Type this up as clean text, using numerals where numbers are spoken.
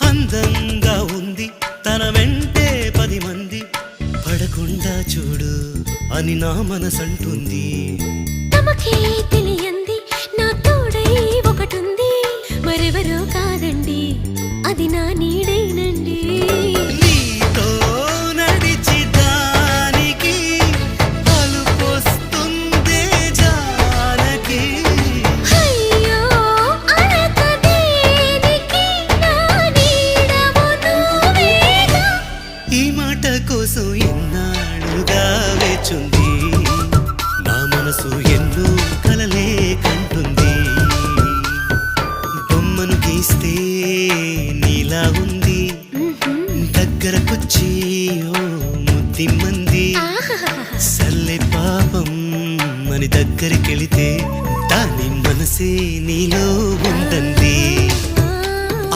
అందంగా ఉంది తన వెంటే 10 మంది పడకుండా చూడు అని నా మనసంటుంది. తమకే తెలియంది నా తోడై ఒకటుంది, మరెవరో కాదండి అది నా నీడేనండి. నీతో నడిచి దానికి అలుపొస్తుందే జానకి. అయ్యో అడక దేనికి నా నీడవు నువ్వేగా. ఈ మాట కోసం ఎన్నాళ్ళుగా వేచుంది నా మనసు, ఎన్నో కలలే కంటుంది. బొమ్మను గీస్తే నీలా ఉంది, దగ్గరకొచ్చి ఓ ముద్దిమ్మంది. సల్లే పాపం అని దగ్గరికెళితే దాని మనసే నీలో ఉందంది.